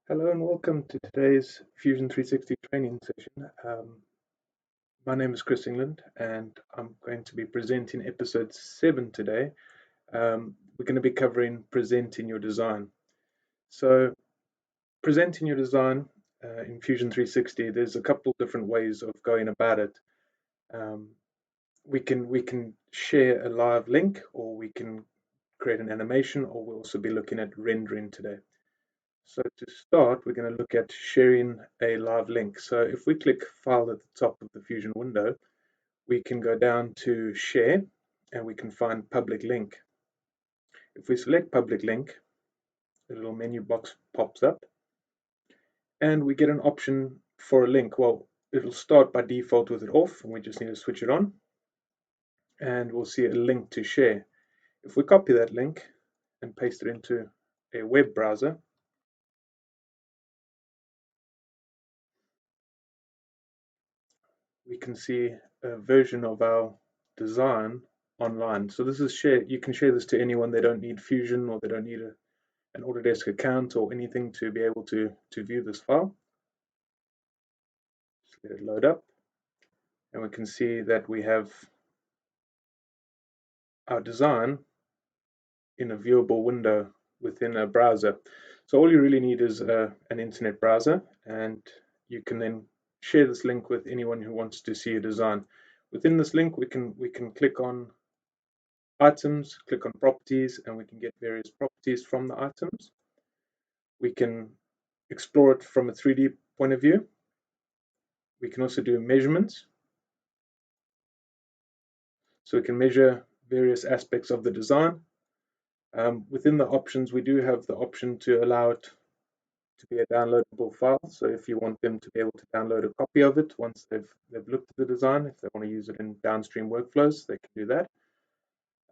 Hello and welcome to today's Fusion 360 training session. My name is Chris England and I'm going to be presenting episode 7 today. We're going to be covering presenting your design. So presenting your design in Fusion 360, there's a couple different ways of going about it. We can share a live link, or we can create an animation, or we'll also be looking at rendering today. So to start, we're going to look at sharing a live link. So if we click File at the top of the Fusion window, we can go down to Share, and we can find Public Link. If we select Public Link, a little menu box pops up, and we get an option for a link. Well, it'll start by default with it off, and we just need to switch it on, and we'll see a link to share. If we copy that link and paste it into a web browser, we can see a version of our design online. So this is share. You can share this to anyone. They don't need Fusion, or they don't need an Autodesk account or anything to be able to view this file. Just let it load up, and we can see that we have our design in a viewable window within a browser. So all you really need is an internet browser, and you can then share this link with anyone who wants to see a design. Within this link, we can click on items, click on properties, and we can get various properties from the items. We can explore it from a 3D point of view. We can also do measurements. So we can measure various aspects of the design. Within the options, we do have the option to allow it to be a downloadable file. So if you want them to be able to download a copy of it once they've looked at the design, if they want to use it in downstream workflows, they can do that.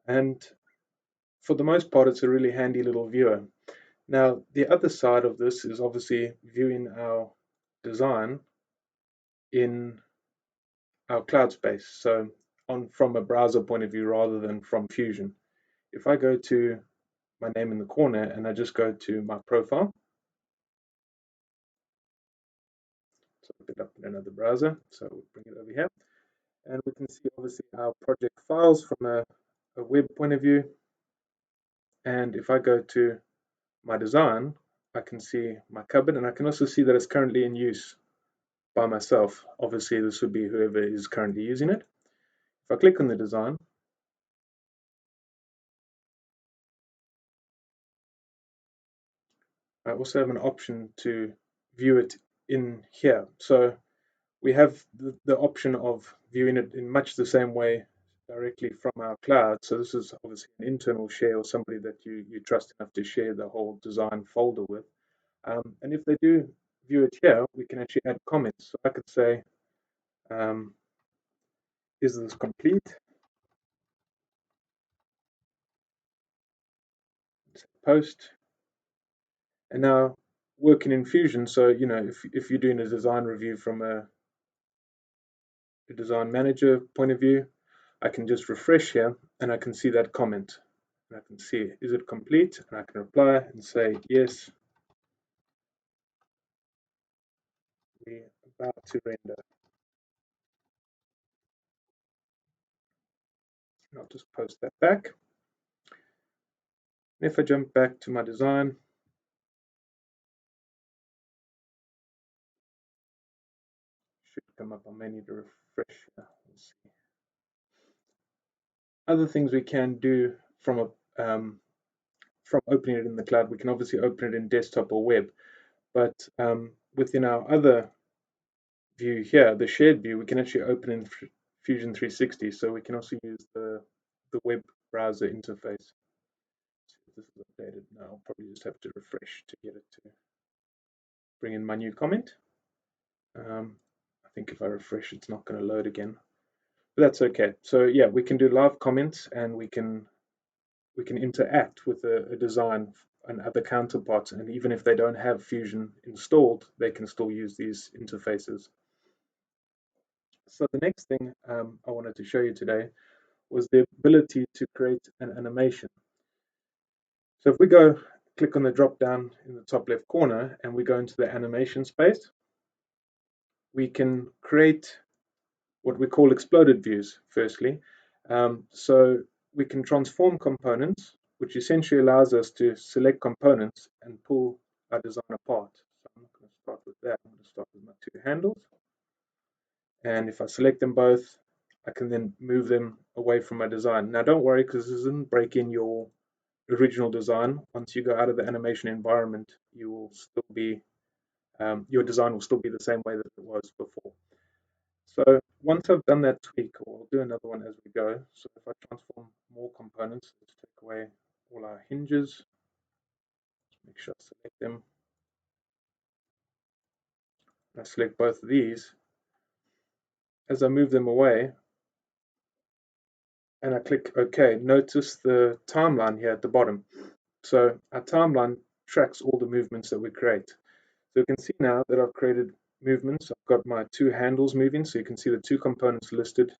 And for the most part, it's a really handy little viewer. Now, the other side of this is obviously viewing our design in our cloud space, so from a browser point of view rather than from Fusion. If I go to my name in the corner and I just go to my profile, so I'll pick it up in another browser, so we'll bring it over here, and we can see obviously our project files from a web point of view. And if I go to my design, I can see my cupboard, and I can also see that it's currently in use by myself. Obviously, this would be whoever is currently using it. If I click on the design, I also have an option to view it in here. So we have the option of viewing it in much the same way directly from our cloud. So this is obviously an internal share, or somebody that you trust enough to share the whole design folder with. And if they do view it here, we can actually add comments. So I could say, is this complete? Post. And now working in Fusion, so if you're doing a design review from a design manager point of view, I can just refresh here and I can see that comment. And I can see, is it complete? And I can reply and say, yes, we're about to render. And I'll just post that back. And if I jump back to my design, should come up. I may need to refresh. Let's see. Other things we can do from opening it in the cloud, we can obviously open it in desktop or web, but within our other view here, the shared view, we can actually open in Fusion 360, so we can also use the web browser interface. So if this is updated now, I'll probably just have to refresh to get it to bring in my new comment. I think if I refresh, it's not going to load again, but that's okay. So yeah, we can do live comments, and we can interact with a design and other counterparts, and even if they don't have Fusion installed, they can still use these interfaces. So the next thing I wanted to show you today was the ability to create an animation. So if we go click on the drop down in the top left corner and we go into the animation space, we can create what we call exploded views, firstly. So we can transform components, which essentially allows us to select components and pull our design apart. So I'm not going to start with that. I'm going to start with my two handles. And if I select them both, I can then move them away from my design. Now, don't worry, because this doesn't break in your original design. Once you go out of the animation environment, you will still be your design will still be the same way that it was before. So once I've done that tweak, or I'll do another one as we go. So if I transform more components, let's take away all our hinges. Let's make sure I select them. I select both of these. As I move them away, and I click OK, notice the timeline here at the bottom. So our timeline tracks all the movements that we create. So you can see now that I've created movements. I've got my two handles moving, so you can see the two components listed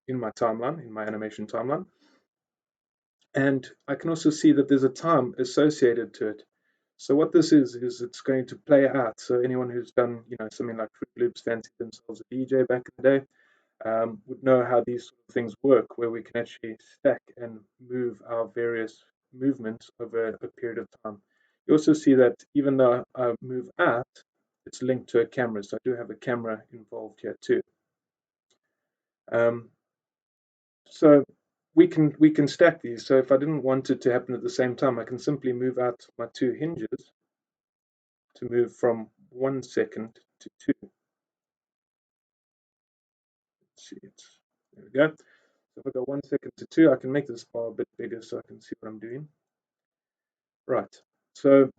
in my timeline, in my animation timeline. And I can also see that there's a time associated to it. So what this is it's going to play out. So anyone who's done, something like Fruit Loops, fancied themselves a DJ back in the day, would know how these sort of things work, where we can actually stack and move our various movements over a period of time. You also see that even though I move out, it's linked to a camera. So I do have a camera involved here too. So we can stack these. So if I didn't want it to happen at the same time, I can simply move out my two hinges to move from 1 second to 2. Let's see, there we go. So if I go 1 second to 2, I can make this bar a bit bigger so I can see what I'm doing. Right. So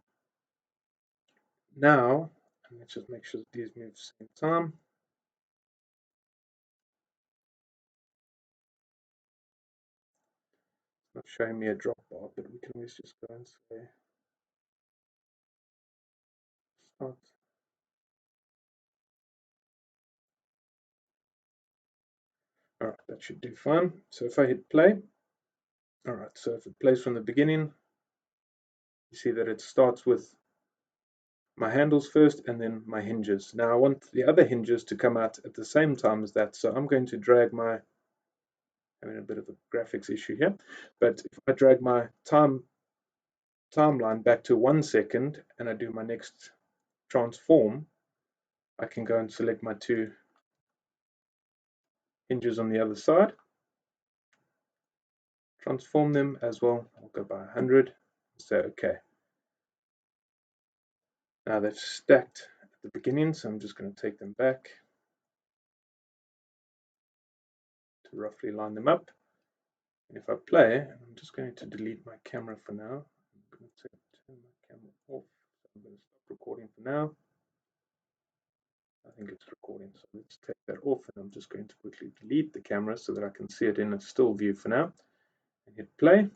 now let's just make sure that these move at the same time. It's not showing me a drop bar, but we can always just go and say start. All right, that should do fine. So if I hit play, all right, so if it plays from the beginning, you see that it starts with my handles first and then my hinges. Now I want the other hinges to come out at the same time as that. So I'm going to drag my, having a bit of a graphics issue here, but if I drag my timeline back to 1 second and I do my next transform, I can go and select my two hinges on the other side, transform them as well. I'll go by 100 and say OK. Now they've stacked at the beginning, so I'm just going to take them back to roughly line them up. And if I play, I'm just going to delete my camera for now. I'm going to turn my camera off. So I'm going to stop recording for now. I think it's recording, so let's take that off, and I'm just going to quickly delete the camera so that I can see it in a still view for now. And hit play.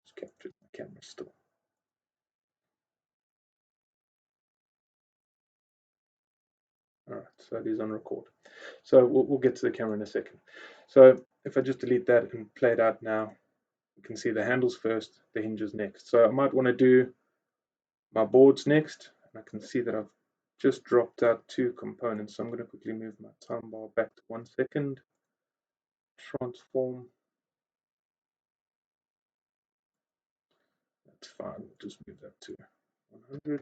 It's captured my camera still. All right, so it is on record. So we'll get to the camera in a second. So if I just delete that and play it out now, you can see the handles first, the hinges next. So I might want to do my boards next, and I can see that I've just dropped out two components. So I'm going to quickly move my time bar back to 1 second, transform. That's fine, we'll just move that to 100.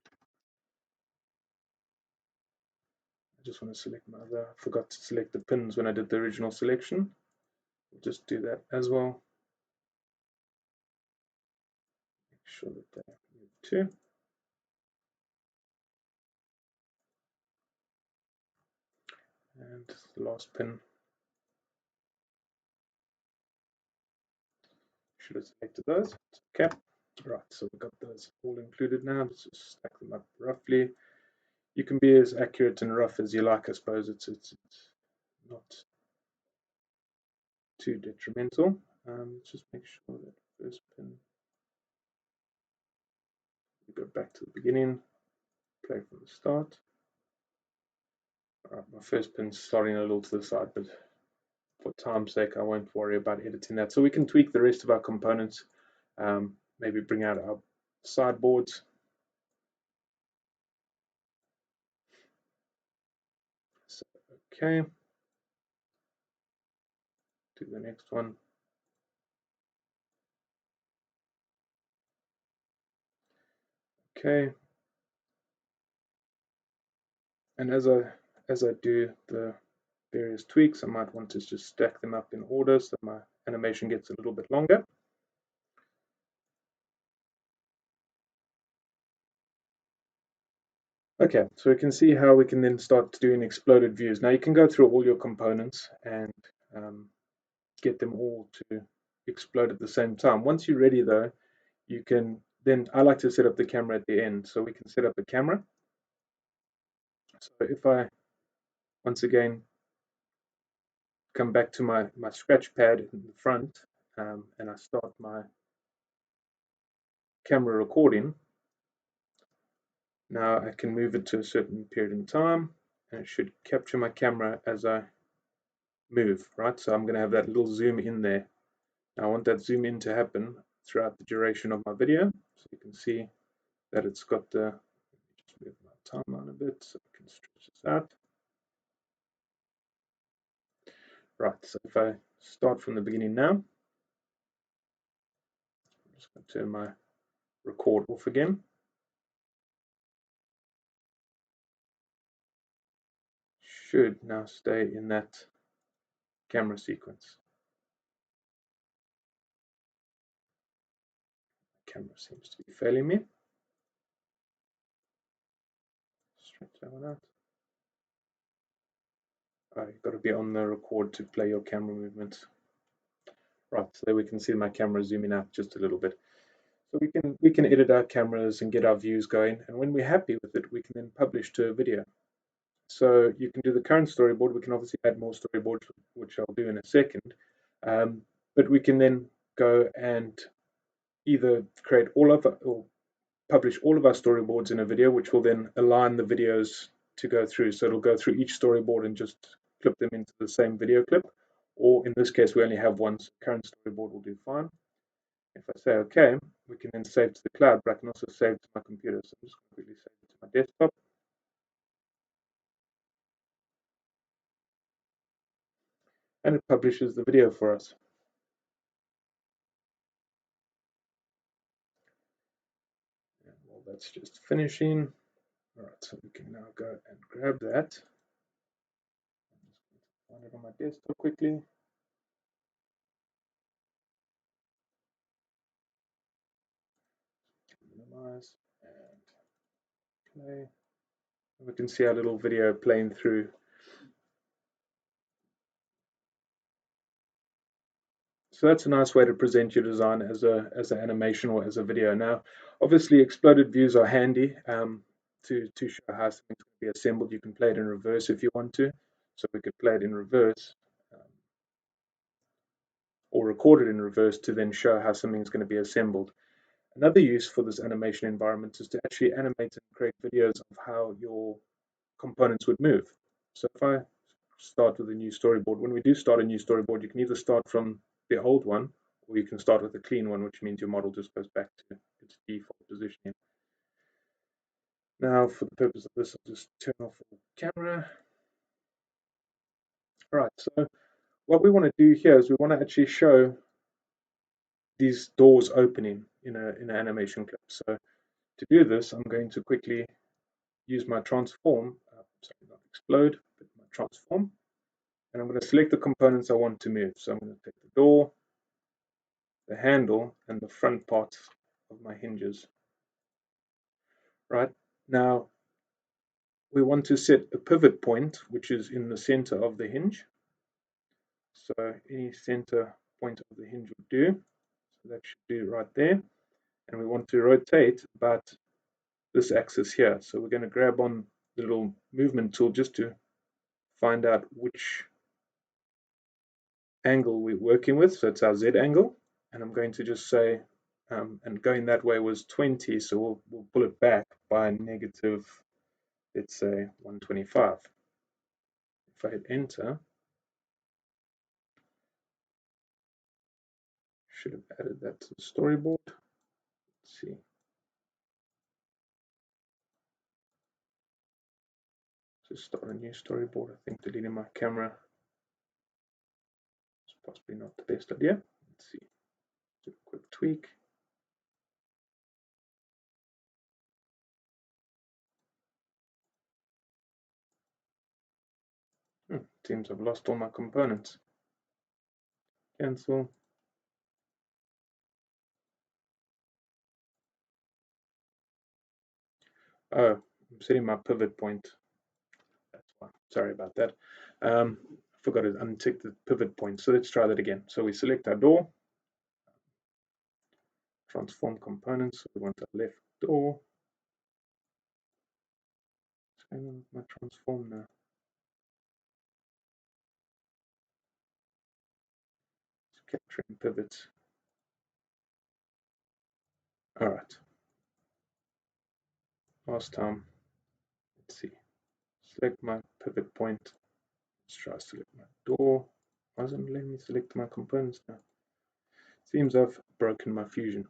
I just want to select my other, I forgot to select the pins when I did the original selection. We'll just do that as well. Make sure that they move too. And the last pin should have selected those. Okay, right, so we've got those all included now. Let's just stack them up roughly. You can be as accurate and rough as you like, I suppose. It's not too detrimental. Let's just make sure that first pin, we go back to the beginning, play from the start. All right, my first pin's starting a little to the side, but for time's sake, I won't worry about editing that. So we can tweak the rest of our components, maybe bring out our sideboards. So, okay, do the next one. Okay, and as I do the various tweaks, I might want to just stack them up in order so my animation gets a little bit longer. Okay, so we can see how we can then start doing exploded views. Now you can go through all your components and get them all to explode at the same time. Once you're ready though, you can then, I like to set up the camera at the end. So we can set up a camera. So if I, once again, come back to my scratch pad in the front and I start my camera recording, now I can move it to a certain period in time and it should capture my camera as I move, right? So I'm going to have that little zoom in there. Now I want that zoom in to happen throughout the duration of my video. So you can see that it's got the, just move my timeline a bit so I can stretch this out. Right, so if I start from the beginning now, I'm just going to turn my record off again. Should now stay in that camera sequence. The camera seems to be failing me. Stretch that one out. You've got to be on the record to play your camera movements. Right, so there we can see my camera zooming out just a little bit. So we can edit our cameras and get our views going, and when we're happy with it, we can then publish to a video. So you can do the current storyboard. We can obviously add more storyboards, which I'll do in a second. But we can then go and either create all of or publish all of our storyboards in a video, which will then align the videos to go through. So it'll go through each storyboard and just clip them into the same video clip. Or in this case, we only have one, so current storyboard will do fine. If I say OK, we can then save to the cloud, but I can also save to my computer. So I'm just going to quickly save it to my desktop. And it publishes the video for us. And while that's just finishing, all right, so we can now go and grab that. I'm just going to find it on my desktop quickly. Minimize and play. And we can see our little video playing through. So that's a nice way to present your design as an animation or as a video. Now, obviously, exploded views are handy to show how something's going to be assembled. You can play it in reverse if you want to. So we could play it in reverse or record it in reverse to then show how something's going to be assembled. Another use for this animation environment is to actually animate and create videos of how your components would move. So if I start with a new storyboard, when we do start a new storyboard, you can either start from the old one or you can start with a clean one, which means your model just goes back to its default positioning. Now, for the purpose of this, I'll just turn off the camera. All right, so what we want to do here is we want to actually show these doors opening in an animation clip. So to do this, I'm going to quickly use my transform, sorry, not explode, but my transform, and I'm going to select the components I want to move. So I'm going to take the door, the handle, and the front part of my hinges. Right, now we want to set a pivot point, which is in the center of the hinge. So any center point of the hinge would do. So that should do right there. And we want to rotate about this axis here. So we're going to grab on the little movement tool just to find out which angle we're working with. So it's our Z angle. And I'm going to just say, and going that way was 20. So we'll pull it back by negative, let's say 125. If I hit enter, should have added that to the storyboard. Let's see. Just start a new storyboard. I think deleting my camera is possibly not the best idea. Let's see. Do a quick tweak. Seems I've lost all my components. Cancel. Oh, I'm setting my pivot point. That's why. Sorry about that. I forgot to untick the pivot point. So let's try that again. So we select our door, transform components. So we want our left door. What's going on with my transform now? It's capturing pivots. All right. Last time. Let's see. Select my pivot point. Let's try select my door. Why isn't it letting me select my components now? Seems I've broken my Fusion.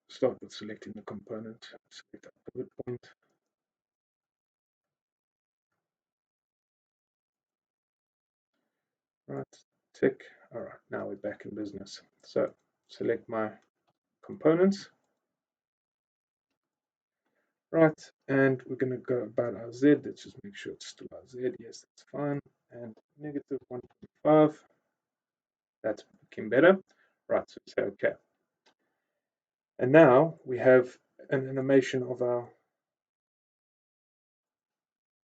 Start with selecting the component. Select that pivot point. Right, tick. All right, now we're back in business. So select my components. Right, and we're going to go about our Z. Let's just make sure it's still our Z. Yes, that's fine. And negative 1.5. That's looking better. Right, so say OK. And now we have an animation of our.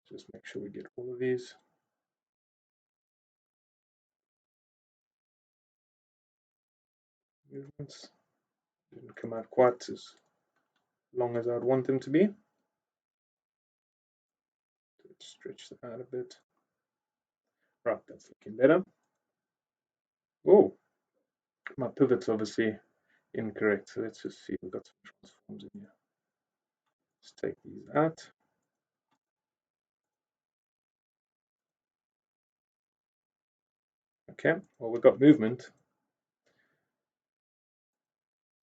Just make sure we get all of these. Movements didn't come out quite as long as I'd want them to be. Let's stretch that out a bit. Right, that's looking better. Oh, my pivot's obviously incorrect. So let's just see. We've got some transforms in here. Let's take these out. Okay, well, we've got movement.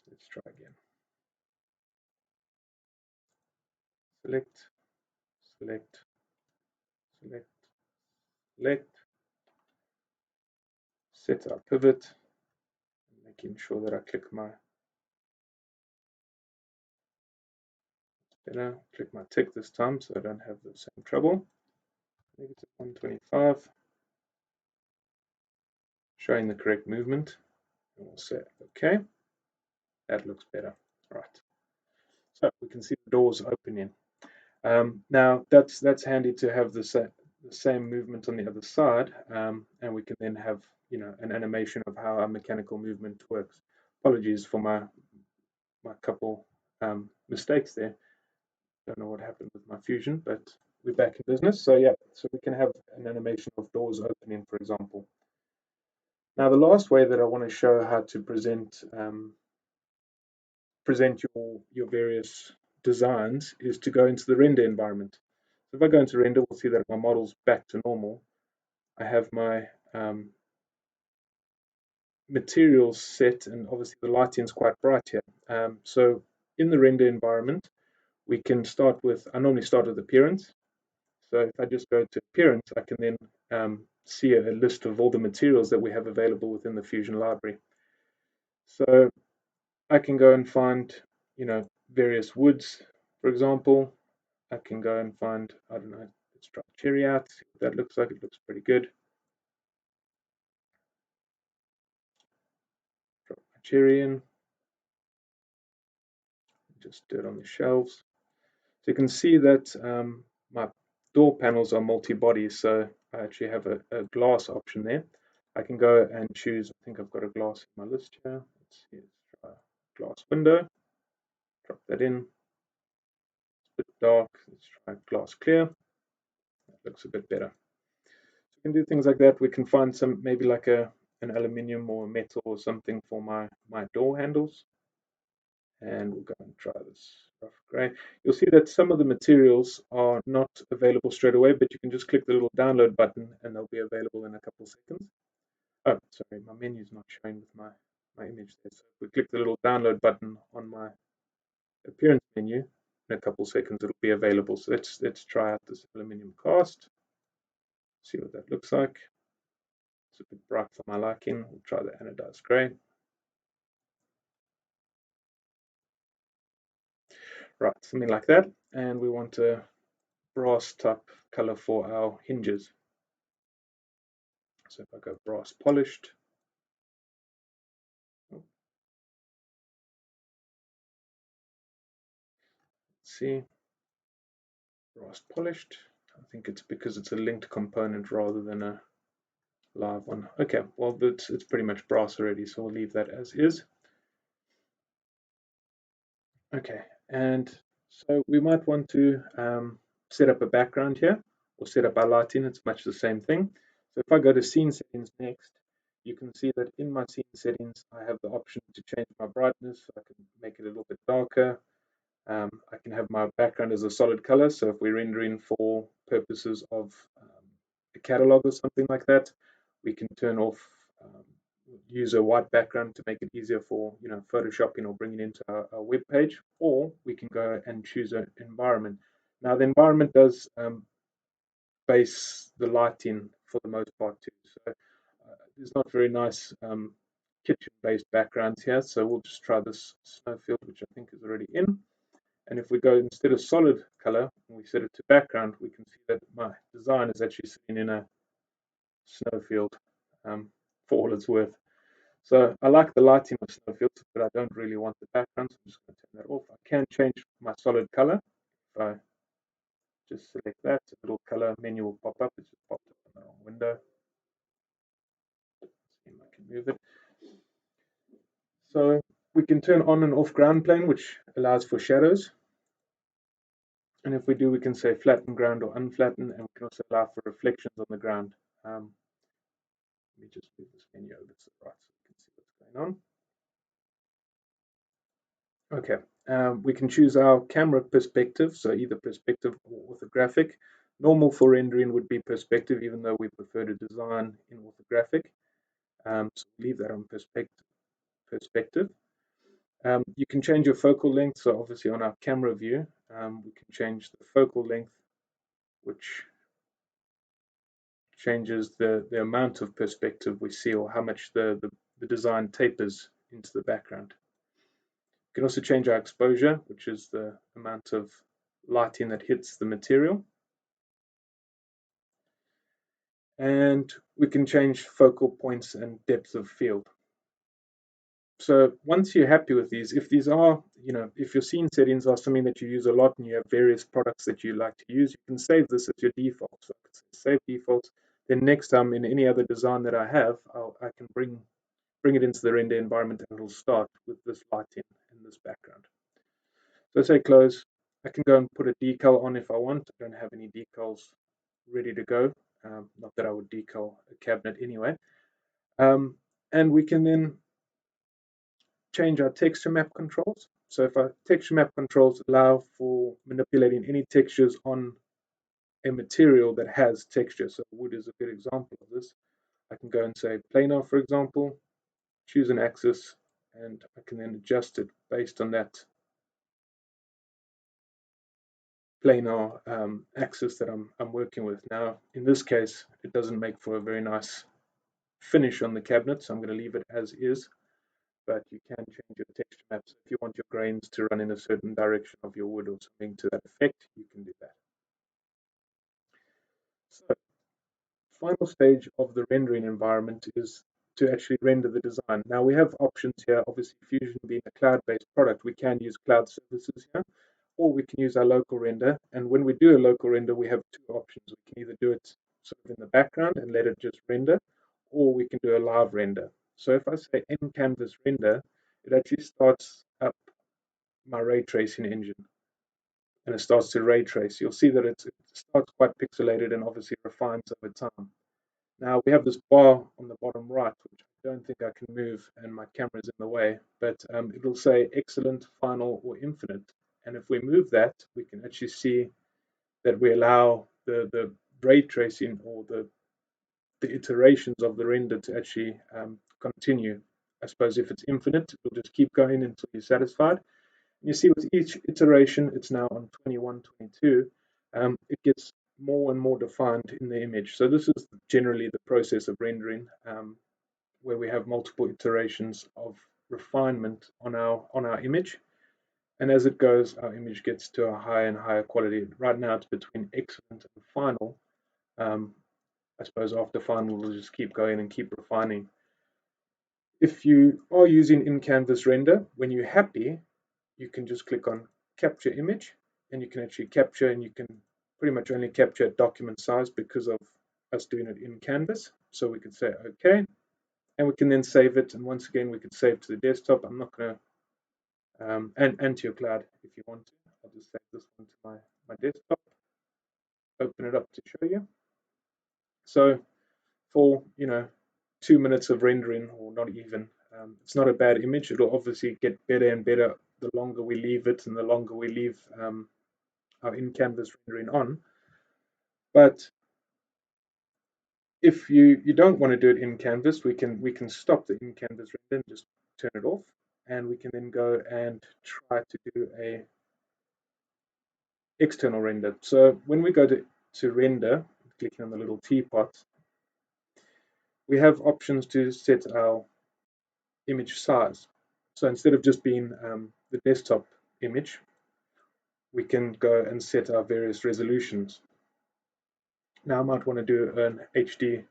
Let's try again. Select, select, select, select. Set our pivot, making sure that I click my click my tick this time so I don't have the same trouble. Negative 125. Showing the correct movement. And we'll say OK. That looks better. Right. So we can see the doors opening. Now that's handy to have the same movement on the other side, and we can then have an animation of how our mechanical movement works. Apologies for my couple mistakes there. Don't know what happened with my Fusion, but we're back in business. So yeah, so we can have an animation of doors opening, for example. Now the last way that I want to show how to present your various designs is to go into the render environment. So if I go into render, we'll see that my model's back to normal. I have my materials set, and obviously the lighting is quite bright here. So in the render environment, we can start with, I normally start with appearance. So if I just go to appearance, I can then see a list of all the materials that we have available within the Fusion library. So I can go and find, various woods, for example. I can go and find, I don't know, let's try cherry out, see what that looks like. It looks pretty good. Drop my cherry in. Just do it on the shelves. So you can see that my door panels are multi-body, so I actually have a glass option there. I can go and choose, I think I've got a glass in my list here. Let's see, let's try glass window. Drop that in. It's a bit dark. Let's try glass clear. That looks a bit better. So we can do things like that. We can find some, maybe like an aluminium or metal or something for my door handles. And we'll go and try this rough gray. You'll see that some of the materials are not available straight away, but you can just click the little download button and they'll be available in a couple of seconds. Oh, sorry, my menu's not showing with my image there. So if we click the little download button on my appearance menu, in a couple seconds it'll be available. So let's try out this aluminium cast, see what that looks like. It's a bit bright for my liking. We'll try the anodized grey. Right, something like that. And we want a brass type color for our hinges. So if I go brass polished, let's see, brass polished. I think it's because it's a linked component rather than a live one. Okay, well, it's pretty much brass already, so we'll leave that as is. Okay, and so we might want to set up a background here or set up our lighting. It's much the same thing. So if I go to scene settings next, you can see that in my scene settings, I have the option to change my brightness. I can make it a little bit darker. I can have my background as a solid color. So if we're rendering for purposes of a catalog or something like that, we can turn off, use a white background to make it easier for photoshopping or bringing into our web page, or we can go and choose an environment. Now the environment does base the lighting for the most part too. So there's not very nice kitchen-based backgrounds here. So we'll just try this snowfield, which I think is already in. And if we go instead of solid color and we set it to background, we can see that my design is actually sitting in a snowfield for all it's worth. So I like the lighting of snowfields, but I don't really want the background, so I'm just going to turn that off. I can change my solid color. If I just select that, a little color menu will pop up. It's just popped up in the wrong window. Let's see if I can move it. So we can turn on and off ground plane, which allows for shadows. And if we do, we can say flatten ground or unflatten, and we can also allow for reflections on the ground. Let me just move this menu over to the right so we can see what's going on. Okay, we can choose our camera perspective, so either perspective or orthographic. Normal for rendering would be perspective, even though we prefer to design in orthographic. So leave that on perspective. You can change your focal length, so obviously on our camera view, we can change the focal length, which changes the amount of perspective we see or how much the design tapers into the background. We can also change our exposure, which is the amount of lighting that hits the material. And we can change focal points and depth of field. So once you're happy with these, if these are, if your scene settings are something that you use a lot and you have various products that you like to use, you can save this as your default. So I can save defaults. Then next time in any other design that I have, I can bring it into the render environment and it'll start with this lighting in this background. So say close. I can go and put a decal on if I want. I don't have any decals ready to go. Not that I would decal a cabinet anyway. And we can then change our texture map controls. So if our texture map controls allow for manipulating any textures on a material that has texture. So wood is a good example of this. I can go and say planar, for example, choose an axis, and I can then adjust it based on that planar axis that I'm working with. Now, in this case, it doesn't make for a very nice finish on the cabinet, so I'm going to leave it as is. But you can change your texture maps. If you want your grains to run in a certain direction of your wood or something to that effect, you can do that. So, final stage of the rendering environment is to actually render the design. Now we have options here. Obviously, Fusion being a cloud-based product, we can use cloud services here, or we can use our local render. And when we do a local render, we have two options. We can either do it sort of in the background and let it just render, or we can do a live render. So if I say in canvas render, it actually starts up my ray tracing engine and it starts to ray trace. You'll see that it starts quite pixelated and obviously refines over time. Now we have this bar on the bottom right, which I don't think I can move and my camera is in the way, but it'll say excellent, final, or infinite. And if we move that, we can actually see that we allow the ray tracing or the the iterations of the render to actually continue. I suppose if it's infinite, it'll just keep going until you're satisfied. You see with each iteration, it's now on 21, 22, it gets more and more defined in the image. So this is generally the process of rendering, where we have multiple iterations of refinement on our image. And as it goes, our image gets to a higher and higher quality. Right now, it's between excellent and final. Um, I suppose after final, we'll just keep going and keep refining. If you are using in-canvas render, when you're happy, you can just click on capture image, and you can actually capture, and you can pretty much only capture document size because of us doing it in canvas. So we could say okay, and we can then save it, and once again we could save to the desktop. I'm not going to and to your cloud if you want to. I'll just save this one to my desktop, open it up to show you. So for 2 minutes of rendering, or not even, it's not a bad image. It'll obviously get better and better the longer we leave it, and the longer we leave our in-canvas rendering on. But if you don't want to do it in canvas, we can stop the in-canvas render and just turn it off, and we can then go and try to do a external render. So when we go to render, clicking on the little teapot, we have options to set our image size. So instead of just being the desktop image, we can go and set our various resolutions. Now I might want to do an HD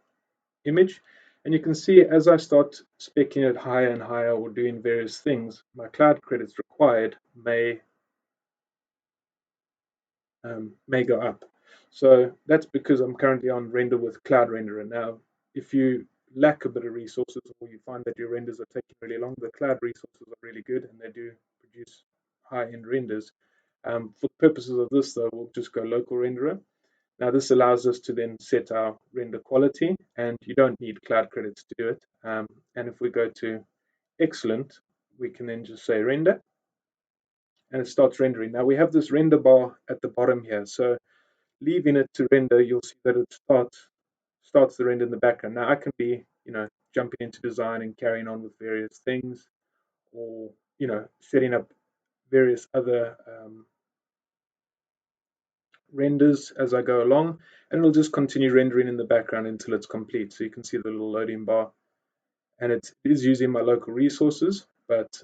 image, and you can see as I start speccing it higher and higher or doing various things, my cloud credits required may go up. So that's because I'm currently on render with Cloud Renderer. Now, if you lack a bit of resources, or you find that your renders are taking really long, the cloud resources are really good and they do produce high-end renders. For purposes of this, though, we'll just go local renderer. Now, this allows us to then set our render quality, and you don't need cloud credits to do it. And if we go to excellent, we can then just say render, and it starts rendering. Now, we have this render bar at the bottom here. So leaving it to render, you'll see that it starts the render in the background. Now I can be, jumping into design and carrying on with various things, or setting up various other renders as I go along, and it'll just continue rendering in the background until it's complete. So you can see the little loading bar, and it is using my local resources, but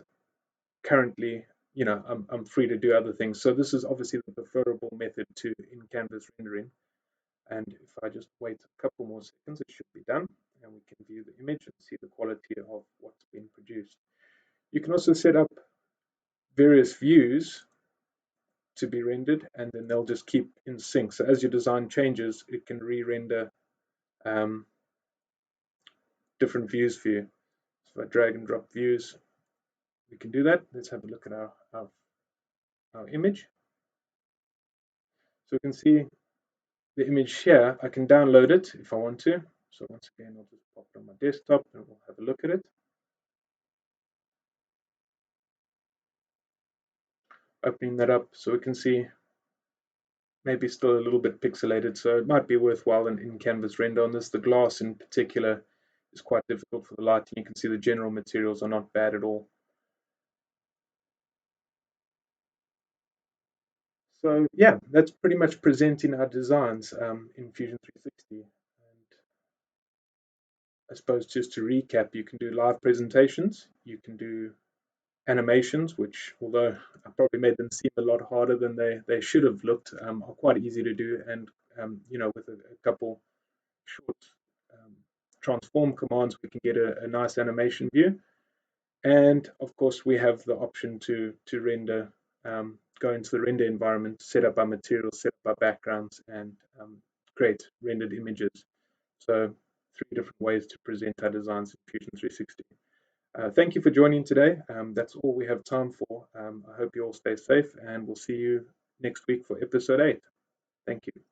currently, I'm free to do other things. So this is obviously the preferable method to in-canvas rendering. And if I just wait a couple more seconds, it should be done, and we can view the image and see the quality of what's been produced. You can also set up various views to be rendered, and then they'll just keep in sync. So as your design changes, it can re-render different views for you. So if I drag and drop views, we can do that. Let's have a look at our image. So we can see the image here. I can download it if I want to. So once again, I'll just pop it on my desktop and we'll have a look at it. Opening that up so we can see maybe still a little bit pixelated, so it might be worthwhile an in-canvas render on this. The glass in particular is quite difficult for the lighting. You can see the general materials are not bad at all. So yeah, that's pretty much presenting our designs in Fusion 360. And I suppose just to recap, you can do live presentations, you can do animations, which, although I probably made them seem a lot harder than they should have looked, are quite easy to do. And with a couple short transform commands, we can get a nice animation view. And of course, we have the option to render, go into the render environment, set up our materials, set up our backgrounds, and create rendered images. So 3 different ways to present our designs in Fusion 360. Thank you for joining today. That's all we have time for. I hope you all stay safe, and we'll see you next week for episode 8. Thank you.